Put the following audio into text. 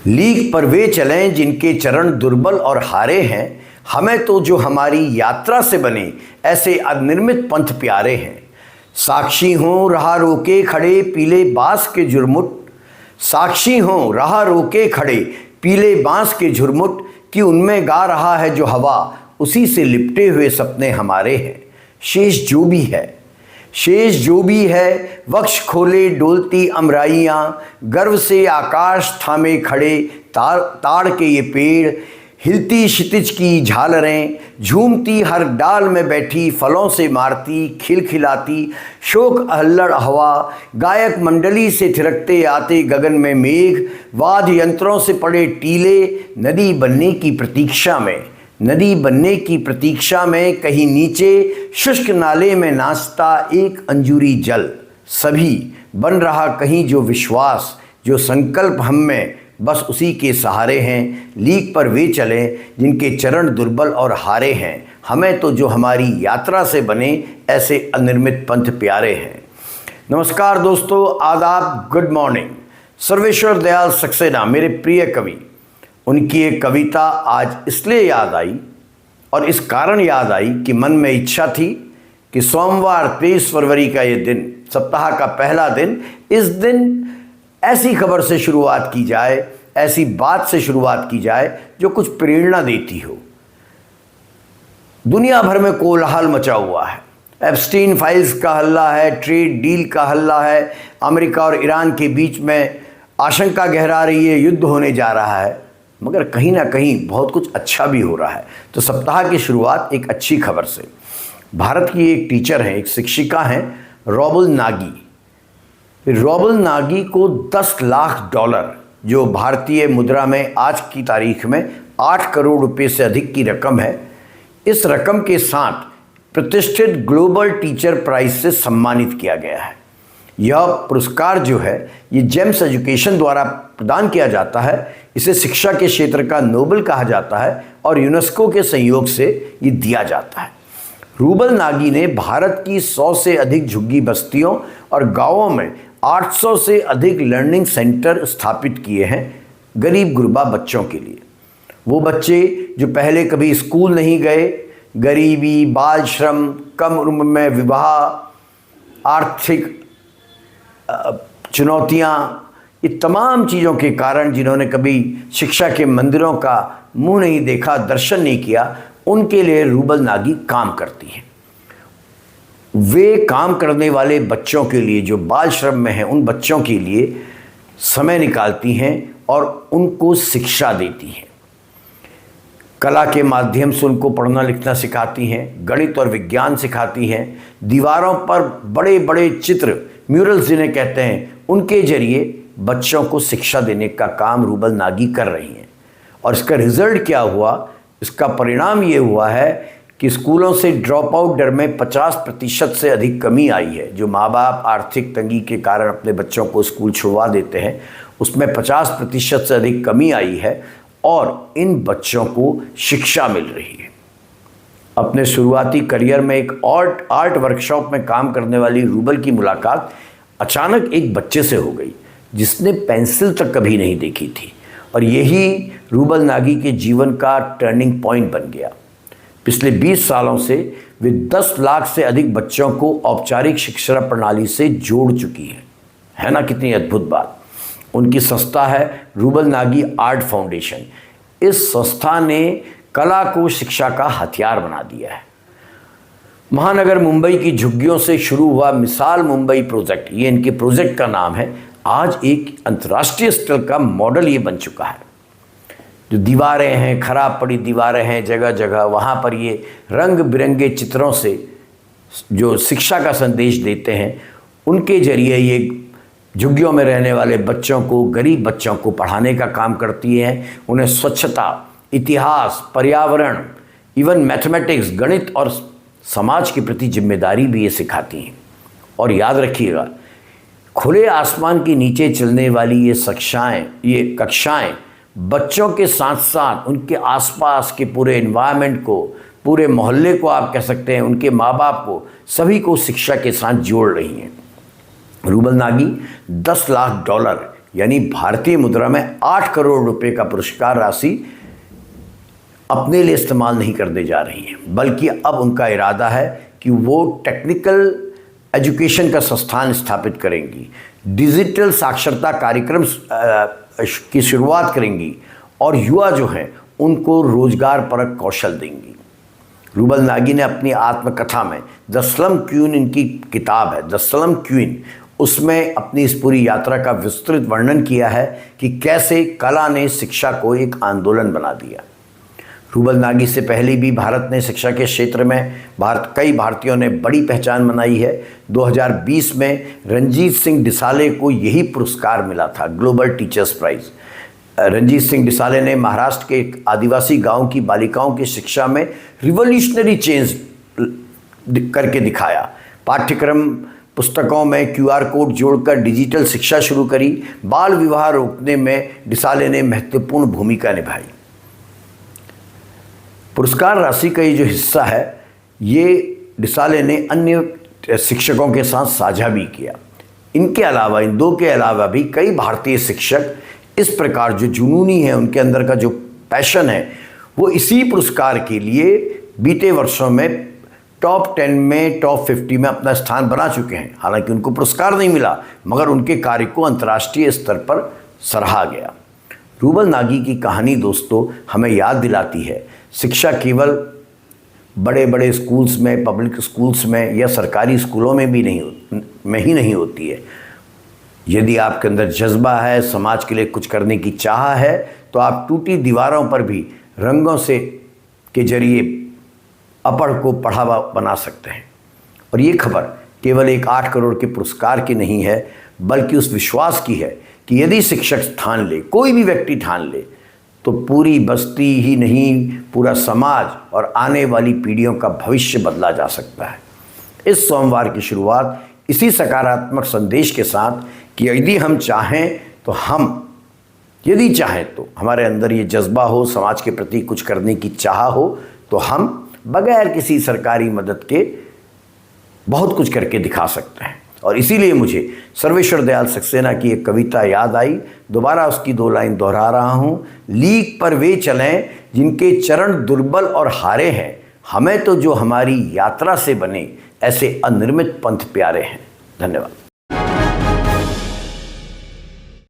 Leak पर वे चलें जिनके चरण दुर्बल और हारे हैं। हमें तो जो हमारी यात्रा से बने ऐसे अनिर्मित पंथ प्यारे हैं। साक्षी हों राह रोके खड़े पीले बांस के झुरमुट, साक्षी हों राह रोके खड़े पीले बांस के झुरमुट कि उनमें गा रहा है जो हवा, उसी से लिपटे हुए सपने हमारे हैं। शेष जो भी है, शेष जो भी है, वक्ष खोले डोलती अमराइयाँ, गर्व से आकाश थामे खड़े ताड़ के ये पेड़, हिलती क्षितिज की झालरें, झूमती हर डाल में बैठी फलों से मारती खिलखिलाती शोक अहल्लड़ हवा, गायक मंडली से थिरकते आते गगन में मेघ, वाद्य यंत्रों से पड़े टीले, नदी बनने की प्रतीक्षा में, नदी बनने की प्रतीक्षा में कहीं नीचे शुष्क नाले में नाचता एक अंजूरी जल। सभी बन रहा कहीं जो विश्वास, जो संकल्प हम में बस उसी के सहारे हैं। लीक पर वे चलें जिनके चरण दुर्बल और हारे हैं। हमें तो जो हमारी यात्रा से बने ऐसे अनिर्मित पंथ प्यारे हैं। नमस्कार दोस्तों, आदाब, गुड मॉर्निंग। सर्वेश्वर दयाल सक्सेना मेरे प्रिय कवि, उनकी एक कविता आज इसलिए याद आई और इस कारण याद आई कि मन में इच्छा थी कि सोमवार 23 फरवरी का ये दिन, सप्ताह का पहला दिन, इस दिन ऐसी खबर से शुरुआत की जाए, ऐसी बात से शुरुआत की जाए जो कुछ प्रेरणा देती हो। दुनिया भर में कोलाहल मचा हुआ है। एप्स्टीन फाइल्स का हल्ला है, ट्रेड डील का हल्ला है, अमेरिका और ईरान के बीच में आशंका गहरा रही है, युद्ध होने जा रहा है, मगर कहीं ना कहीं बहुत कुछ अच्छा भी हो रहा है। तो सप्ताह की शुरुआत एक अच्छी खबर से। भारत की एक टीचर हैं, एक शिक्षिका हैं, रॉबल नागी। रॉबल नागी को 10 लाख डॉलर, जो भारतीय मुद्रा में आज की तारीख में 8 करोड़ रुपए से अधिक की रकम है, इस रकम के साथ प्रतिष्ठित ग्लोबल टीचर प्राइज से सम्मानित किया गया है। यह पुरस्कार जो है ये जेम्स एजुकेशन द्वारा प्रदान किया जाता है। इसे शिक्षा के क्षेत्र का नोबेल कहा जाता है और यूनेस्को के सहयोग से ये दिया जाता है। रूबल नागी ने भारत की 100 से अधिक झुग्गी बस्तियों और गांवों में 800 से अधिक लर्निंग सेंटर स्थापित किए हैं गरीब गुरबा बच्चों के लिए। वो बच्चे जो पहले कभी स्कूल नहीं गए, गरीबी, बाल श्रम, कम उम्र में विवाह, आर्थिक चुनौतियाँ, ये तमाम चीज़ों के कारण जिन्होंने कभी शिक्षा के मंदिरों का मुंह नहीं देखा, दर्शन नहीं किया, उनके लिए रूबल नागी काम करती हैं। वे काम करने वाले बच्चों के लिए जो बाल श्रम में हैं, उन बच्चों के लिए समय निकालती हैं और उनको शिक्षा देती हैं। कला के माध्यम से उनको पढ़ना लिखना सिखाती हैं, गणित और विज्ञान सिखाती हैं। दीवारों पर बड़े बड़े चित्र, म्यूरल्स जिन्हें कहते हैं, उनके जरिए बच्चों को शिक्षा देने का काम रूबल नागी कर रही हैं। और इसका रिजल्ट क्या हुआ, इसका परिणाम ये हुआ है कि स्कूलों से ड्रॉप आउट दर में 50% से अधिक कमी आई है। जो माँ बाप आर्थिक तंगी के कारण अपने बच्चों को स्कूल छुड़वा देते हैं, उसमें 50% से अधिक कमी आई है और इन बच्चों को शिक्षा मिल रही है। अपने शुरुआती करियर में एक आर्ट वर्कशॉप में काम करने वाली रूबल की मुलाकात अचानक एक बच्चे से हो गई जिसने पेंसिल तक कभी नहीं देखी थी, और यही रूबल नागी के जीवन का टर्निंग पॉइंट बन गया। पिछले 20 सालों से वे 10 लाख से अधिक बच्चों को औपचारिक शिक्षा प्रणाली से जोड़ चुकी है ना? कितनी अद्भुत बात। उनकी संस्था है रूबल नागी आर्ट फाउंडेशन। इस संस्था ने कला को शिक्षा का हथियार बना दिया है। महानगर मुंबई की झुग्गियों से शुरू हुआ मिसाल मुंबई प्रोजेक्ट, ये इनके प्रोजेक्ट का नाम है, आज एक अंतर्राष्ट्रीय स्तर का मॉडल ये बन चुका है। जो दीवारें हैं, खराब पड़ी दीवारें हैं जगह जगह, वहाँ पर ये रंग बिरंगे चित्रों से जो शिक्षा का संदेश देते हैं, उनके जरिए ये झुग्गियों में रहने वाले बच्चों को, गरीब बच्चों को पढ़ाने का काम करती हैं। उन्हें स्वच्छता, इतिहास, पर्यावरण, इवन मैथमेटिक्स, गणित और समाज के प्रति जिम्मेदारी भी ये सिखाती हैं। और याद रखिएगा, खुले आसमान के नीचे चलने वाली ये कक्षाएं बच्चों के साथ साथ उनके आसपास के पूरे एनवायरनमेंट को, पूरे मोहल्ले को, आप कह सकते हैं उनके माँ बाप को, सभी को शिक्षा के साथ जोड़ रही हैं। रूबल नागी $10 लाख यानी भारतीय मुद्रा में 8 करोड़ रुपए का पुरस्कार राशि अपने लिए इस्तेमाल नहीं करने जा रही है, बल्कि अब उनका इरादा है कि वो टेक्निकल एजुकेशन का संस्थान स्थापित करेंगी, डिजिटल साक्षरता कार्यक्रम की शुरुआत करेंगी और युवा जो हैं उनको रोजगार परक कौशल देंगी। रूबल नागी ने अपनी आत्मकथा में द स्लम क्वीन, इनकी किताब है द स्लम क्वीन, उसमें अपनी इस पूरी यात्रा का विस्तृत वर्णन किया है कि कैसे कला ने शिक्षा को एक आंदोलन बना दिया। रूबल नागी से पहले भी भारत ने शिक्षा के क्षेत्र में कई भारतीयों ने बड़ी पहचान बनाई है। 2020 में रंजीत सिंह डिसाले को यही पुरस्कार मिला था, global teachers prize. Ranjit Singh Disale ने महाराष्ट्र के एक आदिवासी गांव की बालिकाओं की शिक्षा में रिवॉल्यूशनरी चेंज करके दिखाया। पाठ्यक्रम पुस्तकों में QR कोड जोड़कर डिजिटल शिक्षा शुरू करी। बाल विवाह रोकने में डिसाले ने महत्वपूर्ण भूमिका निभाई। पुरस्कार राशि का ये जो हिस्सा है ये डिसाले ने अन्य शिक्षकों के साथ साझा भी किया। इनके अलावा, इन दो के अलावा भी कई भारतीय शिक्षक इस प्रकार जो जुनूनी है, उनके अंदर का जो पैशन है, वो इसी पुरस्कार के लिए बीते वर्षों में टॉप 10 में, टॉप 50 में अपना स्थान बना चुके हैं। हालांकि उनको पुरस्कार नहीं मिला, मगर उनके कार्य को अंतर्राष्ट्रीय स्तर पर सराहा गया। रूबल नागी की कहानी दोस्तों हमें याद दिलाती है, शिक्षा केवल बड़े बड़े स्कूल्स में, पब्लिक स्कूल्स में या सरकारी स्कूलों में भी नहीं होती है। यदि आपके अंदर जज्बा है, समाज के लिए कुछ करने की चाह है, तो आप टूटी दीवारों पर भी रंगों से के जरिए अपढ़ को पढ़ावा बना सकते हैं। और ये खबर केवल एक 8 करोड़ के पुरस्कार की नहीं है, बल्कि उस विश्वास की है कि यदि शिक्षक ठान ले, कोई भी व्यक्ति ठान ले, तो पूरी बस्ती ही नहीं, पूरा समाज और आने वाली पीढ़ियों का भविष्य बदला जा सकता है। इस सोमवार की शुरुआत इसी सकारात्मक संदेश के साथ कि यदि हम चाहें तो हमारे अंदर ये जज्बा हो, समाज के प्रति कुछ करने की चाह हो, तो हम बगैर किसी सरकारी मदद के बहुत कुछ करके दिखा सकते हैं। और इसीलिए मुझे सर्वेश्वर दयाल सक्सेना की एक कविता याद आई। दोबारा उसकी 2 लाइन दोहरा रहा हूँ। लीक पर वे चलें जिनके चरण दुर्बल और हारे हैं, हमें तो जो हमारी यात्रा से बने ऐसे अनिर्मित पंथ प्यारे हैं। धन्यवाद।